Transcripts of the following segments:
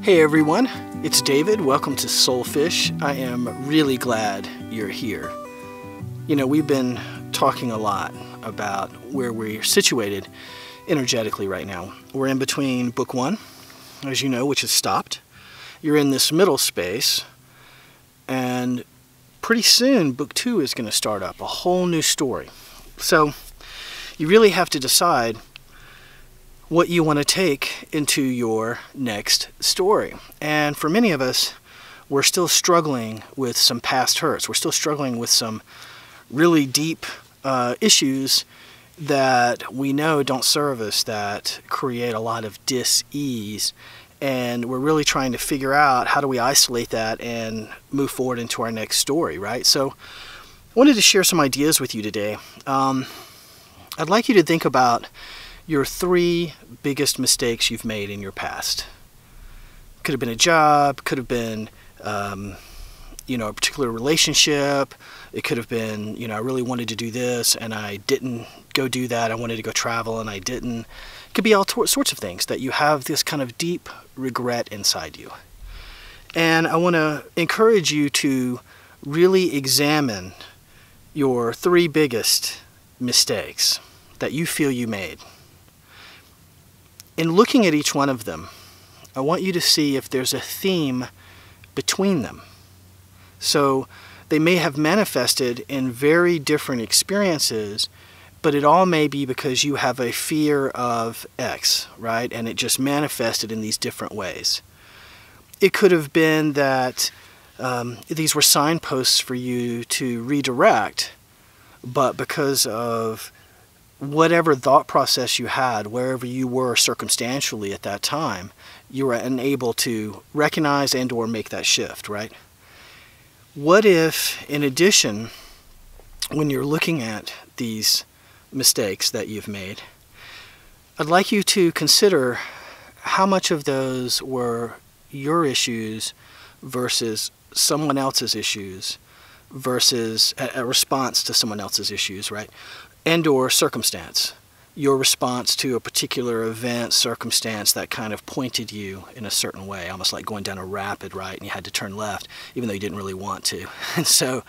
Hey everyone, it's David. Welcome to SoulFish. I am really glad you're here. You know, we've been talking a lot about where we're situated energetically right now. We're in between book one, as you know, which is stopped. You're in this middle space, and pretty soon book two is going to start up, a whole new story. So you really have to decide what you want to take into your next story. And for many of us, we're still struggling with some past hurts. We're still struggling with some really deep issues that we know don't serve us, that create a lot of dis-ease. And we're really trying to figure out how do we isolate that and move forward into our next story, right? So I wanted to share some ideas with you today. I'd like you to think about your three biggest mistakes you've made in your past. Could have been a job, could have been a particular relationship. It could have been, I really wanted to do this and I didn't go do that. I wanted to go travel and I didn't. It could be all sorts of things that you have this kind of deep regret inside you. And I want to encourage you to really examine your three biggest mistakes that you feel you made. In looking at each one of them, I want you to see if there's a theme between them. So they may have manifested in very different experiences, but it all may be because you have a fear of X, right? And it just manifested in these different ways. It could have been that these were signposts for you to redirect, but because of whatever thought process you had, wherever you were circumstantially at that time, you were unable to recognize and or make that shift, right? What if, in addition, when you're looking at these mistakes that you've made, I'd like you to consider how much of those were your issues versus someone else's issues versus a response to someone else's issues, right? And or circumstance, your response to a particular event, circumstance that kind of pointed you in a certain way, almost like going down a rapid, right, and you had to turn left, even though you didn't really want to. And so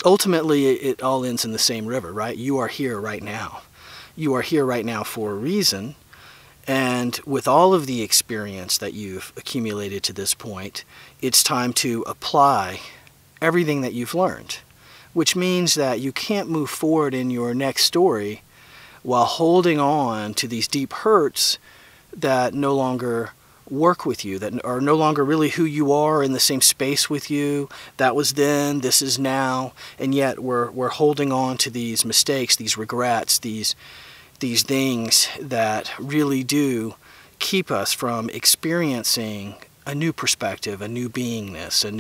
ultimately it all ends in the same river, right? You are here right now. You are here right now for a reason, and with all of the experience that you've accumulated to this point, it's time to apply everything that you've learned. Which means that you can't move forward in your next story while holding on to these deep hurts that no longer work with you, that are no longer really who you are, in the same space with you. That was then, this is now, and yet we're holding on to these mistakes, these regrets, these things that really do keep us from experiencing a new perspective, a new beingness, a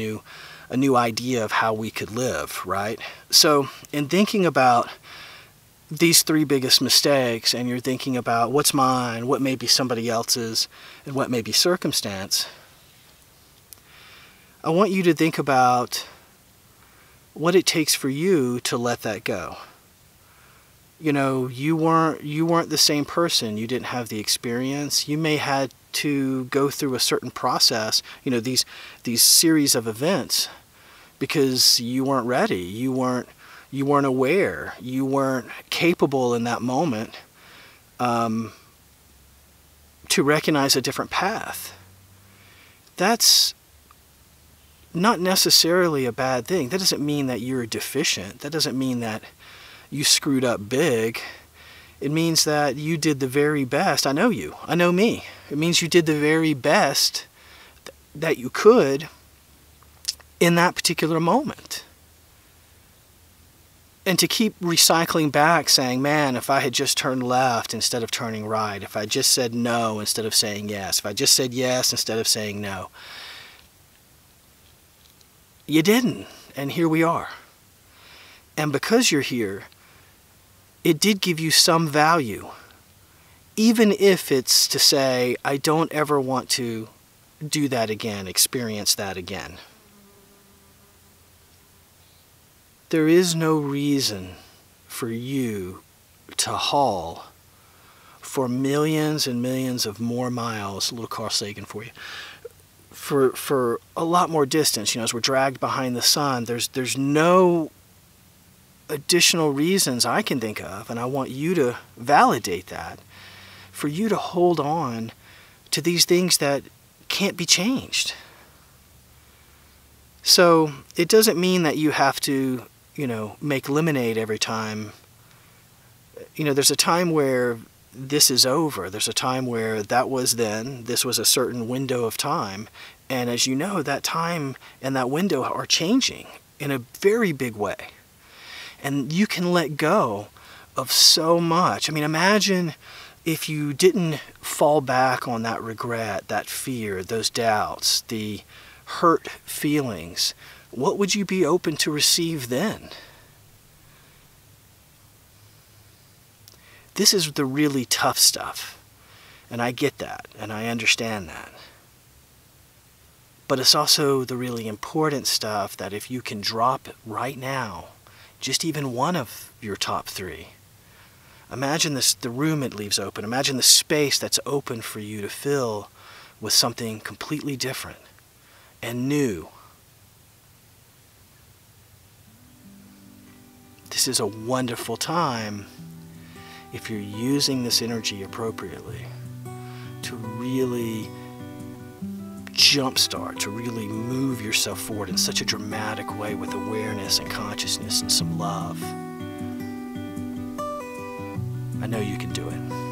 new idea of how we could live, right? So in thinking about these three biggest mistakes, and you're thinking about what's mine, what may be somebody else's, and what may be circumstance, I want you to think about what it takes for you to let that go. You know, you weren't the same person. You didn't have the experience. You may had to go through a certain process, these series of events, because you weren't ready, you weren't aware, you weren't capable in that moment to recognize a different path. That's not necessarily a bad thing. That doesn't mean that you're deficient. That doesn't mean that you screwed up big. It means that you did the very best. I know you. I know me. It means you did the very best that you could in that particular moment. And to keep recycling back saying, man, if I had just turned left instead of turning right, if I just said no instead of saying yes, if I just said yes instead of saying no. You didn't, and here we are. And because you're here, it did give you some value, even if it's to say, I don't ever want to do that again, experience that again. There is no reason for you to haul for millions and millions of more miles, a little Carl Sagan for you, for a lot more distance. You know, as we're dragged behind the sun, there's no additional reasons I can think of, and I want you to validate that, for you to hold on to these things that can't be changed. So it doesn't mean that you have to, you know, make lemonade every time. You know, there's a time where this is over. There's a time where that was then, this was a certain window of time. And as you know, that time and that window are changing in a very big way. And you can let go of so much. I mean, imagine if you didn't fall back on that regret, that fear, those doubts, the hurt feelings. What would you be open to receive then? This is the really tough stuff. And I get that, and I understand that. But it's also the really important stuff that if you can drop right now, just even one of your top three, imagine the room it leaves open. Imagine the space that's open for you to fill with something completely different and new. This is a wonderful time, if you're using this energy appropriately, to really jumpstart, to really move yourself forward in such a dramatic way with awareness and consciousness and some love. I know you can do it.